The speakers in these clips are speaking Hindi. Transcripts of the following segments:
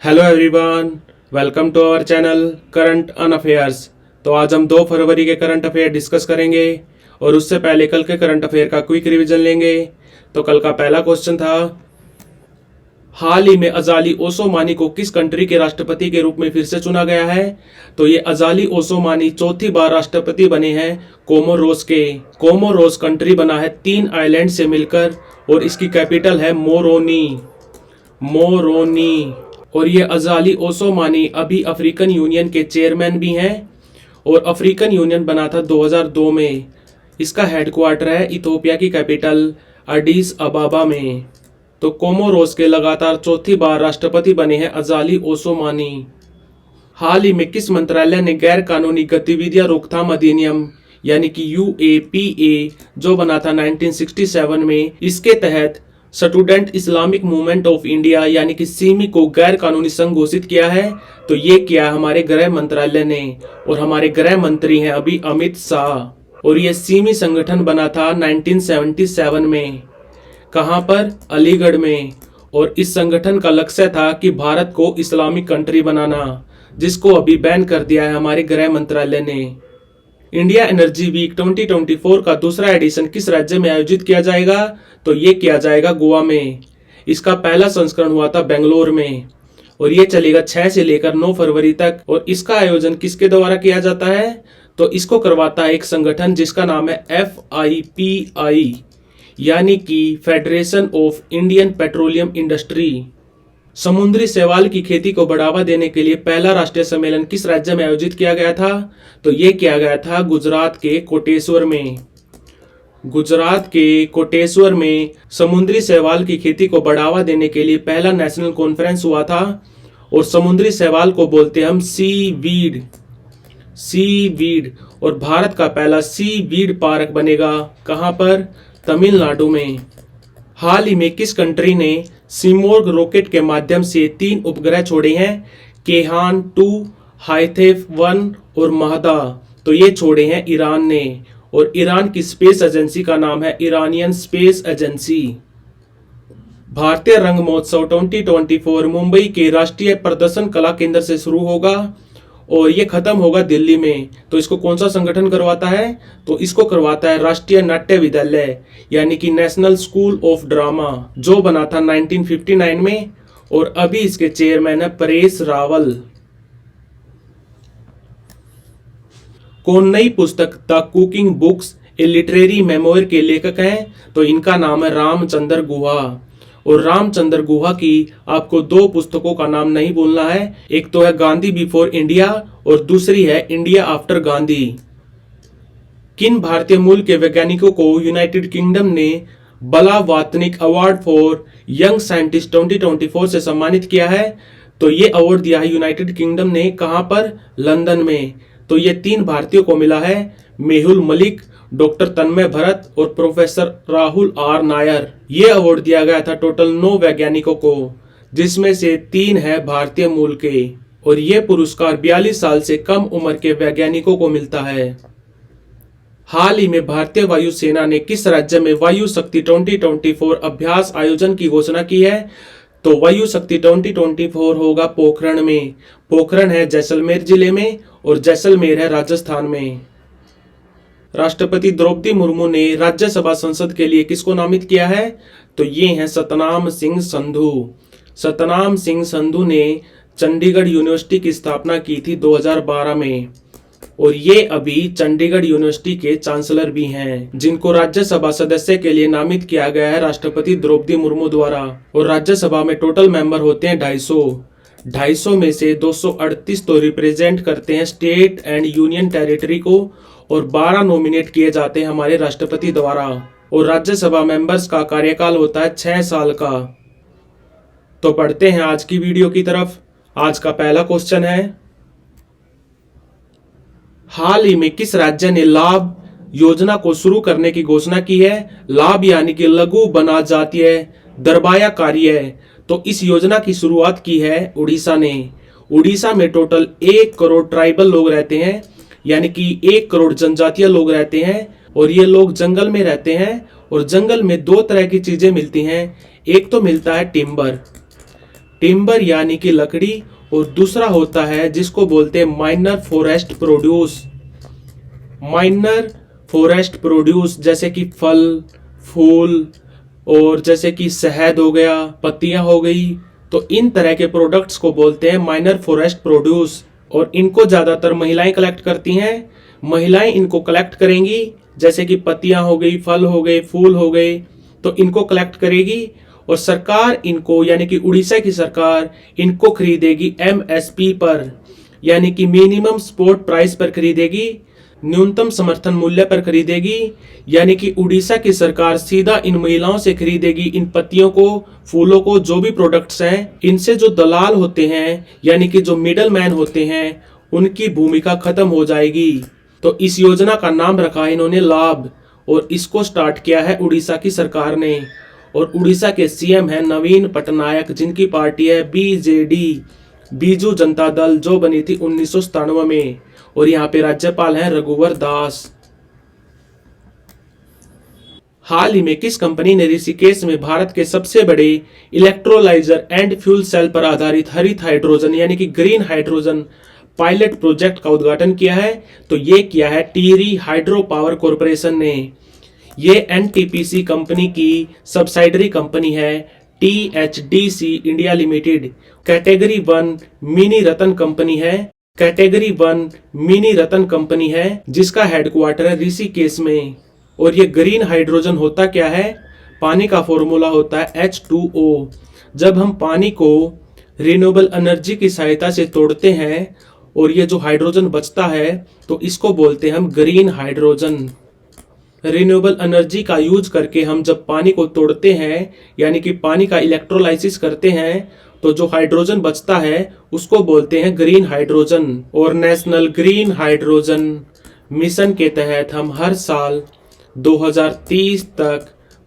Hello everyone, welcome to our channel current on affairs. तो आज हम 2 फरवरी के करंट अफेयर डिस्कस करेंगे और उससे पहले कल के करंट अफेयर का क्विक रिवीजन लेंगे। तो कल का पहला क्वेश्चन था, हाल ही में अजाली ओसोमानी को किस कंट्री के राष्ट्रपति के रूप में फिर से चुना गया है? तो ये अजाली ओसोमानी चौथी बार राष्ट्रपति बने हैं कोमोरोस के। कोमोरोस कंट्री बना है 3 आइलैंड से मिलकर और इसकी कैपिटल है मोरोनी। और ये अजाली ओसोमानी अभी अफ्रीकन यूनियन के चेयरमैन भी हैं और अफ्रीकन यूनियन बना था 2002 में। इसका हेडक्वार्टर है इथोपिया की कैपिटल एडिस अबाबा में। तो कोमोरोस के लगातार चौथी बार राष्ट्रपति बने हैं अजाली ओसोमानी। हाल ही में किस मंत्रालय ने गैर कानूनी गतिविधियां रोकथाम अधिनियम यानी कि UAPA जो बना था 1967 में, इसके तहत student Islamic movement of India यानी कि सिमी को गैर कानूनी संघ घोषित किया है? तो ये किया है हमारे गृह मंत्रालय ने और हमारे गृह मंत्री हैं अभी अमित शाह। और ये सिमी संगठन बना था 1977 में। कहां पर? अलीगढ़ में। और इस संगठन का लक्ष्य था कि भारत को इस्लामिक कंट्री बनाना, जिसको अभी बैन कर दिया है हमारे गृह मंत्रालय ने। इंडिया एनर्जी वीक 2024 का दूसरा एडिशन किस राज्य में आयोजित किया जाएगा? तो ये किया जाएगा गोवा में। इसका पहला संस्करण हुआ था बेंगलोर में और ये चलेगा 6 से लेकर 9 फरवरी तक। और इसका आयोजन किसके द्वारा किया जाता है? तो इसको करवाता है एक संगठन जिसका नाम है FIPI यानी कि federation of Indian petroleum industry. समुद्री शैवाल की खेती को बढ़ावा देने के लिए पहला राष्ट्रीय सम्मेलन किस राज्य में आयोजित किया गया था? तो ये किया गया था गुजरात के कोटेश्वर में। गुजरात के कोटेश्वर में समुद्री शैवाल की खेती को बढ़ावा देने के लिए पहला नेशनल कॉन्फ्रेंस हुआ था। और समुद्री शैवाल को बोलते हैं हम सीवीड। और भारत का पहला सीवीड पार्क बनेगा कहां पर? तमिलनाडु में। हाल ही में किस कंट्री ने सिमोर्ग रॉकेट के माध्यम से 3 उपग्रह छोड़े हैं? केहान 2, हाइथेफ 1 और महदा। तो ये छोड़े हैं ईरान ने और ईरान की स्पेस एजेंसी का नाम है ईरानियन स्पेस एजेंसी। भारतीय रंग महोत्सव 2024 मुंबई के राष्ट्रीय प्रदर्शन कला केंद्र से शुरू होगा और ये खत्म होगा दिल्ली में। तो इसको कौन सा संगठन करवाता है? तो इसको करवाता है राष्ट्रीय नाट्य विद्यालय यानी कि नेशनल स्कूल ऑफ ड्रामा जो बना था 1959 में और अभी इसके चेयरमैन है परेश रावल। कौन नई पुस्तक the cooking books A literary memoir के लेखक हैं? तो इनका नाम है रामचंद्र गुहा। और रामचंद्र गुहा की आपको 2 पुस्तकों का नाम नहीं भूलना है। एक तो है गांधी बिफोर इंडिया और दूसरी है इंडिया आफ्टर गांधी। किन भारतीय मूल के वैज्ञानिकों को यूनाइटेड किंगडम ने बला वातनिक अवार्ड फॉर यंग साइंटिस्ट 2024 से सम्मानित किया है? तो ये अवार्ड दिया है यूनाइटेड किंगडम ने। कहां पर? लंदन में। तो ये 3 भारतीयों को मिला है, मेहुल मलिक, डॉक्टर तन्मय भरत और प्रोफेसर राहुल आर नायर। ये अवार्ड दिया गया था टोटल 9 वैज्ञानिकों को, जिसमें से 3 है भारतीय मूल के। और ये पुरस्कार 42 साल से कम उम्र के वैज्ञानिकों को मिलता है। हाल ही में भारतीय वायुसेना ने किस राज्य में वायु शक्ति 2024 अभ्यास आयोजन की घोषणा की है? तो वायु शक्ति 2024 होगा पोखरण में। पोखरण है जैसलमेर जिले में और जैसलमेर है राजस्थान में। राष्ट्रपति द्रौपदी मुर्मू ने राज्यसभा संसद के लिए किसको नामित किया है? तो ये हैं सतनाम सिंह संधू। सतनाम सिंह संधू ने चंडीगढ़ यूनिवर्सिटी की स्थापना की थी 2012 में और ये अभी चंडीगढ़ यूनिवर्सिटी के चांसलर भी हैं, जिनको राज्यसभा सदस्य के लिए नामित किया गया है राष्ट्रपति द्रौपदी मुर्मू द्वारा। और राज्यसभा में टोटल मेंबर होते हैं 250 में से 238 तो रिप्रेजेंट करते हैं स्टेट एंड यूनियन टेरिटरी को और 12 नॉमिनेट किए जाते हैं हमारे राष्ट्रपति द्वारा। और राज्यसभा मेंबर्स का कार्यकाल होता है 6 साल का। तो बढ़ते हैं आज की वीडियो की तरफ। आज का पहला क्वेश्चन है, हाल ही में किस राज्य ने लाभ योजना को शुरू करने की घोषणा की है? लाभ यानी कि लघु बना जातीय दरबाया कार्य। तो इस योजना की शुरुआत की है उड़ीसा ने। उड़ीसा में टोटल 1 करोड़ ट्राइबल लोग रहते हैं यानी कि 1 करोड़ जनजातीय लोग रहते हैं और ये लोग जंगल में रहते हैं और जंगल में 2 तरह की चीजें मिलती हैं। एक तो मिलता है टिम्बर। टिम्बर यानी कि लकड़ी, और दूसरा होता है जिसको बोलते हैं minor forest produce. Minor forest produce जैसे कि फल, फूल, और जैसे कि शहद हो गया, पत्तियां हो गई, तो इन तरह के प्रोडक्ट्स को बोलते हैं माइनर फॉरेस्ट प्रोड्यूस। और इनको ज्यादातर महिलाएं कलेक्ट करती हैं। महिलाएं इनको कलेक्ट करेंगी, जैसे कि पत्तियां हो गई, फल हो गए, फूल हो गए, तो इनको कलेक्ट करेगी। और सरकार इनको यानी कि उड़ीसा की सरकार इनको खरीदेगी एमएसपी पर, यानी कि मिनिमम सपोर्ट प्राइस पर खरीदेगी, न्यूनतम समर्थन मूल्य पर खरीदेगी। यानी कि उड़ीसा की सरकार सीधा इन महिलाओं से खरीदेगी इन पत्तियों को, फूलों को, जो भी प्रोडक्ट्स हैं। इनसे जो दलाल होते हैं यानी कि जो मिडल मैन होते हैं, उनकी भूमिका खत्म हो जाएगी। तो इस योजना का नाम रखा है इन्होंने लाभ, और इसको स्टार्ट किया है उड़ीसा की सरकार ने। और उड़ीसा के सीएम हैं नवीन पटनायक, जिनकी पार्टी है बीजेडी, बीजू जनता दल, जो बनी थी 1997 में। और यहाँ पे राज्यपाल हैं रघुवर दास। हाल ही में किस कंपनी ने ऋषिकेश में भारत के सबसे बड़े इलेक्ट्रोलाइजर एंड फ्यूल सेल पर आधारित हरित हाइड्रोजन यानी कि ग्रीन हाइड्रोजन पायलट प्रोजेक्ट का उद्घाटन किया है? तो ये किया है टिहरी हाइड्रो पावर कॉरपोरेशन ने। ये एनटीपीसी कंपनी की सब्सिडरी कंपनी है, THDC India limited. Category 1 mini ratna company है, कैटेगरी 1 मिनी रतन कंपनी है, जिसका हेडक्वार्टर है ऋषिकेश में। और ये ग्रीन हाइड्रोजन होता क्या है? पानी का फॉर्मूला होता है H2O। जब हम पानी को रिन्यूएबल एनर्जी की सहायता से तोड़ते हैं और ये जो हाइड्रोजन बचता है, तो इसको बोलते हैं हम ग्रीन हाइड्रोजन। रिन्यूएबल एनर्जी का यूज करके हम जब पानी को तोड़ते हैं यानी कि पानी का इलेक्ट्रोलाइसिस करते हैं, तो जो हाइड्रोजन बचता है उसको बोलते हैं ग्रीन हाइड्रोजन। और नेशनल ग्रीन हाइड्रोजन मिशन के तहत हम हर साल 2030 तक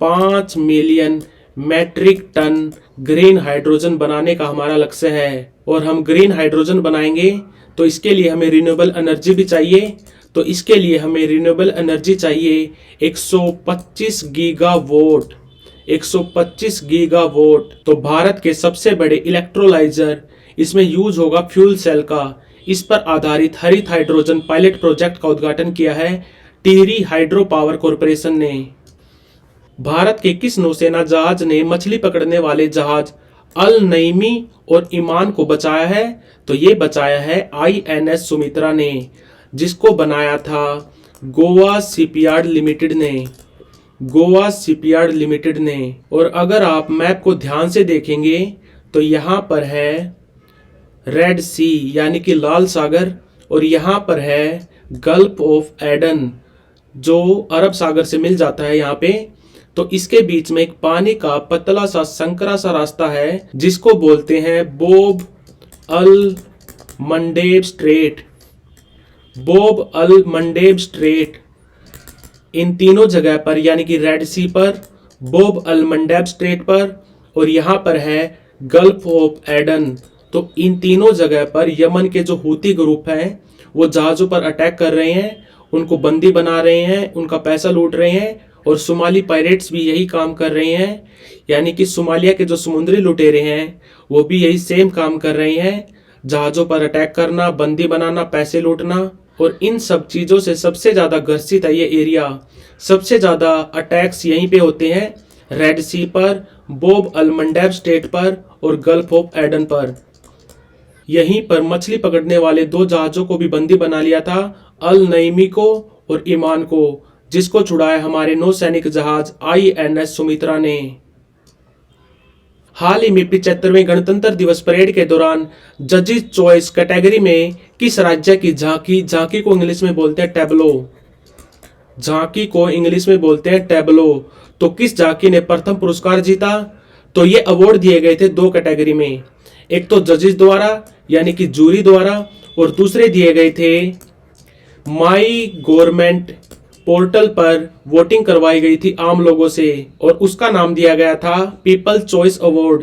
5 million metric ton green hydrogen बनाने का हमारा लक्ष्य है। और हम ग्रीन हाइड्रोजन बनाएंगे तो इसके लिए हमें रिन्यूएबल एनर्जी भी चाहिए। तो इसके लिए हमें रिन्यूएबल एनर्जी चाहिए 125 गीगावाट। 125 गीगावाट। तो भारत के सबसे बड़े इलेक्ट्रोलाइजर, इसमें यूज होगा फ्यूल सेल का। इस पर आधारित हरित हाइड्रोजन पायलट प्रोजेक्ट का उद्घाटन किया है टिहरी हाइड्रो पावर कॉरपोरेशन ने। भारत के किस नौसेना जहाज ने मछली पकड़ने वाले जहाज अल नईमी और ईमान को बचाया है? तो ये बचाया है आईएनएस सुमित्रा ने, जिसको बनाया था गोवा शिपयार्ड लिमिटेड ने। गोवा शिपयार्ड लिमिटेड ने। और अगर आप मैप को ध्यान से देखेंगे तो यहाँ पर है रेड सी यानी कि लाल सागर, और यहाँ पर है गल्फ ऑफ एडन जो अरब सागर से मिल जाता है यहाँ पे। तो इसके बीच में एक पानी का पतला सा संकरा सा रास्ता है जिसको बोलते हैं बोब अल मंडेब स्ट्रेट। बोब अल मंडेब स्ट्रेट। इन तीनों जगह पर यानी कि रेड सी पर, बोब अल मंडेब स्ट्रेट पर, और यहाँ पर है गल्फ ऑफ एडन। तो इन तीनों जगह पर यमन के जो हूती ग्रुप हैं वो जहाजों पर अटैक कर रहे हैं, उनको बंदी बना रहे हैं, उनका पैसा लूट रहे हैं। और सोमाली पायरेट्स भी यही काम कर रहे हैं, यानी कि सोमालिया के जो समुद्री लुटेरे हैं वो भी यही सेम काम कर रहे हैं, जहाजों पर अटैक करना, बंदी बनाना, पैसे लूटना। और इन सब चीज़ों से सबसे ज़्यादा ग्रसित है ये एरिया। सबसे ज़्यादा अटैक्स यहीं पे होते हैं, रेड सी पर, बोब अल मंडेब स्ट्रेट पर और गल्फ ऑफ एडन पर। यहीं पर मछली पकड़ने वाले 2 जहाजों को भी बंदी बना लिया था, अल नईमी को और ईमान को, जिसको छुड़ाया हमारे नौसैनिक जहाज आईएनएस सुमित्रा ने। हाल ही में 75वें गणतंत्र दिवस परेड के दौरान जजेस चॉइस कैटेगरी में किस राज्य की झांकी को इंग्लिश में बोलते हैं टैब्लो। झांकी को इंग्लिश में बोलते हैं टैब्लो। तो किस झांकी ने प्रथम पुरस्कार जीता? तो ये अवार्ड दिए गए थे 2 कैटेगरी में, एक तो जजेस द्वारा यानी कि जूरी द्वारा, और दूसरे दिए गए थे माई गवर्नमेंट पोर्टल पर वोटिंग करवाई गई थी आम लोगों से, और उसका नाम दिया गया था पीपल चॉइस अवार्ड।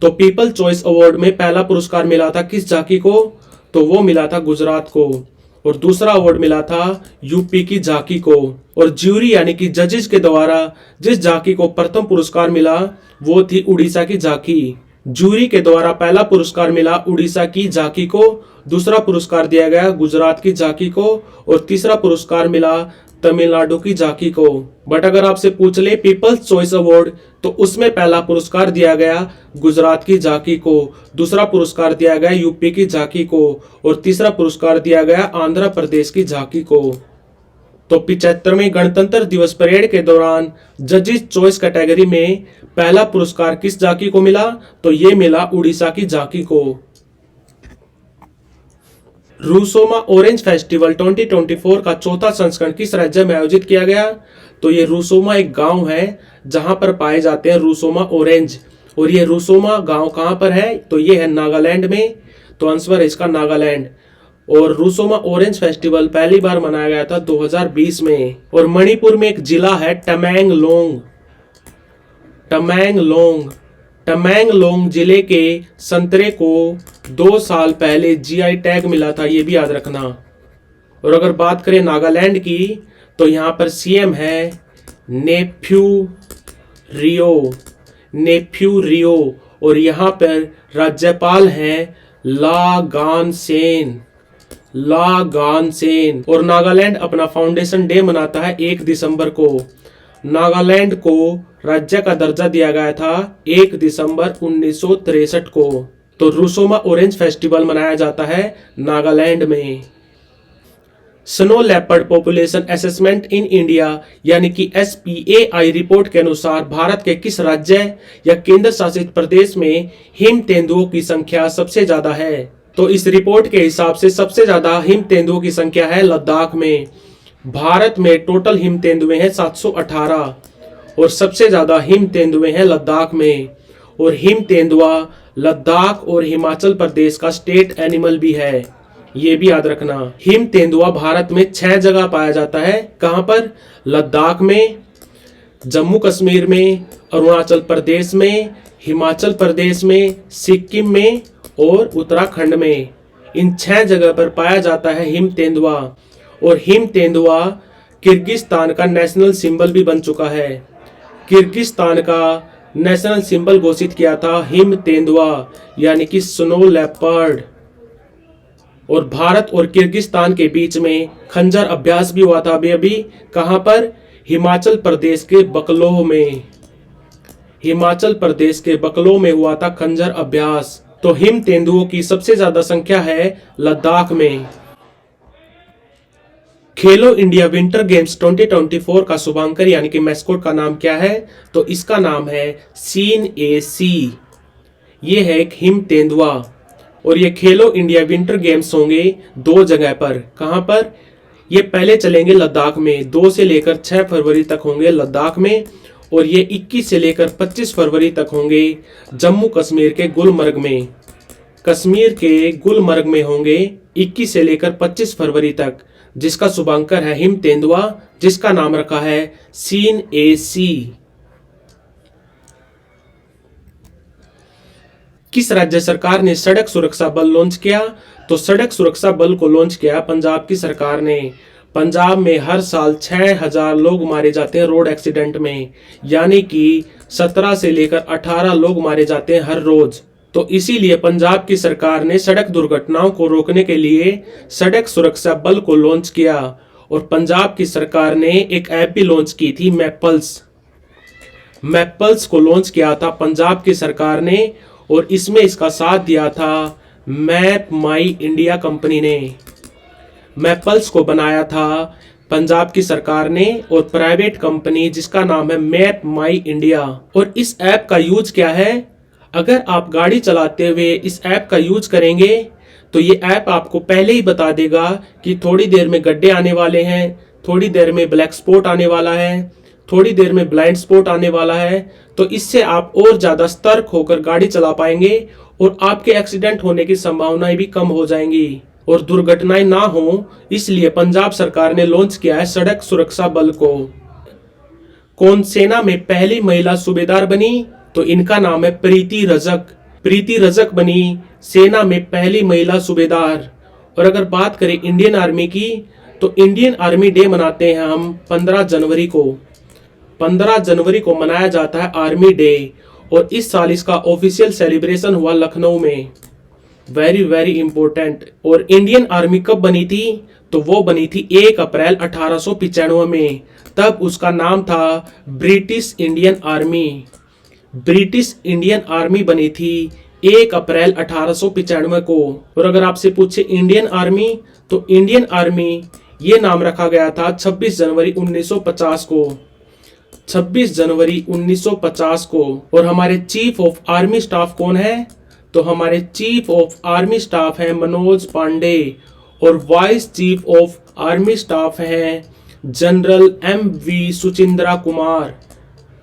तो पीपल चॉइस अवार्ड में पहला पुरस्कार मिला था किस झांकी को? तो वो मिला था गुजरात को, और दूसरा अवार्ड मिला था यूपी की झांकी को। और ज्यूरी यानी कि जजेस के द्वारा जिस झांकी को प्रथम पुरस्कार मिला वो थी उड़ीसा की झांकी। जूरी के द्वारा पहला पुरस्कार मिला उड़ीसा की झांकी को, दूसरा पुरस्कार दिया गया गुजरात की झांकी को और तीसरा पुरस्कार मिला तमिलनाडु की झांकी को। बट अगर आपसे पूछ ले पीपल्स चॉइस अवार्ड तो उसमें पहला पुरस्कार दिया गया गुजरात की झांकी को, दूसरा पुरस्कार दिया गया यूपी की झांकी को और तीसरा पुरस्कार दिया गया आंध्र प्रदेश की झांकी को। तो 75वें गणतंत्र दिवस परेड के दौरान जजेस चॉइस कैटेगरी में पहला पुरस्कार किस झांकी को मिला, तो ये मिला उड़ीसा की झांकी को। रूसोमा ऑरेंज फेस्टिवल 2024 का चौथा संस्करण किस राज्य में आयोजित किया गया, तो ये रूसोमा एक गांव है जहां पर पाए जाते हैं रूसोमा ऑरेंज। और ये रूसोमा गांव कहां पर है, तो ये है नागालैंड में। तो आंसर है इसका नागालैंड। और रूसोमा ऑरेंज फेस्टिवल पहली बार मनाया गया था 2020 में। और मणिपुर में एक जिला है टमेंगलोंग। टमेंगलोंग टमेंगलोंग जिले के संतरे को 2 साल पहले जीआई टैग मिला था, ये भी याद रखना। और अगर बात करें नागालैंड की तो यहाँ पर सीएम है नेफ्यू रियो और यहाँ पर राज्यपाल हैं लागान सेन। और नागालैंड अपना फाउंडेशन डे मनाता है 1 दिसंबर को। नागालैंड को राज्य का दर्जा दिया गया था 1 दिसंबर 1963 को। तो रूसोमा ऑरेंज फेस्टिवल मनाया जाता है नागालैंड में। Snow leopard population assessment in India यानी कि SPAI रिपोर्ट के अनुसार भारत के किस राज्य या केंद्र शासित प्रदेश में हिम तेंदुओं की संख्या सबसे ज्यादा है, तो इस रिपोर्ट के हिसाब से सबसे ज्यादा हिम तेंदुओं की संख्या है लद्दाख में। भारत में टोटल हिम तेंदुए हैं 718 और सबसे ज्यादा हिम तेंदुए हैं लद्दाख में। और हिम तेंदुआ लद्दाख और हिमाचल प्रदेश का स्टेट एनिमल भी है, ये भी याद रखना। हिम तेंदुआ भारत में 6 जगह पाया जाता है। कहां पर? लद्दाख में, जम्मू कश्मीर में, अरुणाचल प्रदेश में, हिमाचल प्रदेश में, सिक्किम में और उत्तराखंड में। इन 6 जगह पर पाया जाता है हिम तेंदुआ। और हिम तेंदुआ किर्गिस्तान का नेशनल सिंबल भी बन चुका है। किर्गिस्तान का नेशनल सिंबल घोषित किया था हिम तेंदुआ यानी कि स्नो लेपर्ड। और भारत और किर्गिस्तान के बीच में खंजर अभ्यास भी हुआ था अभी। कहां पर? हिमाचल प्रदेश के बकलोह में। हिमाचल प्रदेश के बकलोह में हुआ था खंजर अभ्यास। तो हिम तेंदुओं की सबसे ज्यादा संख्या है लद्दाख में। खेलो इंडिया विंटर गेम्स 2024 का शुभांकर यानी कि मैस्कोट का नाम क्या है, तो इसका नाम है सीन ए सी। ये है एक हिम तेंदुआ। और ये खेलो इंडिया विंटर गेम्स होंगे 2 जगह पर। कहां पर? ये पहले चलेंगे लद्दाख में, 2 से लेकर 6 फरवरी तक होंगे लद्दाख में। और ये 21 से लेकर 25 फरवरी तक होंगे जम्मू कश्मीर के गुलमर्ग में। कश्मीर के गुलमर्ग में होंगे 21 से लेकर 25 फरवरी तक, जिसका शुभांकर है हिम तेंदुआ, जिसका नाम रखा है सीन ए सी। किस राज्य सरकार ने सड़क सुरक्षा बल लॉन्च किया, तो सड़क सुरक्षा बल को लॉन्च किया पंजाब की सरकार ने। पंजाब में हर साल 6000 लोग मारे जाते हैं रोड एक्सीडेंट में, यानी कि 17 से लेकर 18 लोग मारे जाते हैं हर रोज। तो इसीलिए पंजाब की सरकार ने सड़क दुर्घटनाओं को रोकने के लिए सड़क सुरक्षा बल को लॉन्च किया। और पंजाब की सरकार ने एक ऐप भी लॉन्च की थी, मैपल्स को लॉन्च किया था पंजाब की सरकार ने। और इसमें इसका साथ दिया था मैप माई इंडिया कंपनी ने। मैपल्स को बनाया था पंजाब की सरकार ने और प्राइवेट कंपनी जिसका नाम है मैप माई इंडिया। और इस ऐप का यूज क्या है? अगर आप गाड़ी चलाते हुए इस ऐप का यूज करेंगे तो ये ऐप आपको पहले ही बता देगा कि थोड़ी देर में गड्ढे आने वाले हैं, थोड़ी देर में ब्लैक स्पॉट आने वाला है, थोड़ी देर में ब्लाइंड स्पॉट आने वाला है। तो इससे आप और ज्यादा सतर्क होकर गाड़ी चला पाएंगे और आपके एक्सीडेंट होने की संभावनाएं भी कम हो जाएंगी और दुर्घटनाएं ना हो, इसलिए पंजाब सरकार ने लॉन्च किया है सड़क सुरक्षा बल को। कौन सेना में पहली महिला सूबेदार बनी, तो इनका नाम है प्रीति रजक। प्रीति रजक बनी सेना में पहली महिला सूबेदार। और अगर बात करें इंडियन आर्मी की, तो इंडियन आर्मी डे मनाते हैं हम 15 जनवरी को। 15 जनवरी को मनाया जाता है आर्मी डे। और इस साल इसका ऑफिशियल सेलिब्रेशन हुआ लखनऊ में। Very very important. और इंडियन आर्मी कब बनी थी? तो वो बनी थी 1 अप्रैल 1895 में। तब उसका नाम था British Indian army. British Indian army बनी थी 1 अप्रैल 1895 को। और अगर आपसे पूछे इंडियन आर्मी, तो इंडियन आर्मी ये नाम रखा गया था 26 जनवरी 1950 को। 26 जनवरी 1950 को। और हमारे चीफ ऑफ आर्मी स्टाफ कौन है? तो हमारे चीफ ऑफ आर्मी स्टाफ है मनोज पांडे। और vice chief of army staff है general M V. Suchindra Kumar.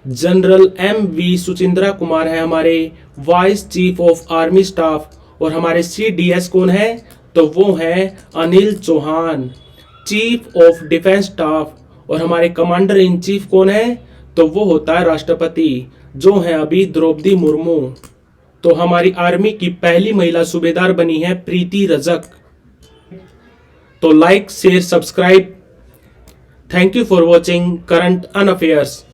General M V. Suchindra Kumar है हमारे vice chief of army staff. और हमारे CDS कौन है? तो वो है Anil Chauhan, chief of defence staff. और हमारे कमांडर इन चीफ कौन है? तो वो होता है राष्ट्रपति, जो है अभी द्रौपदी मुर्मू। तो हमारी आर्मी की पहली महिला सूबेदार बनी है प्रीति रजक। तो like share subscribe. Thank you for watching current on affairs.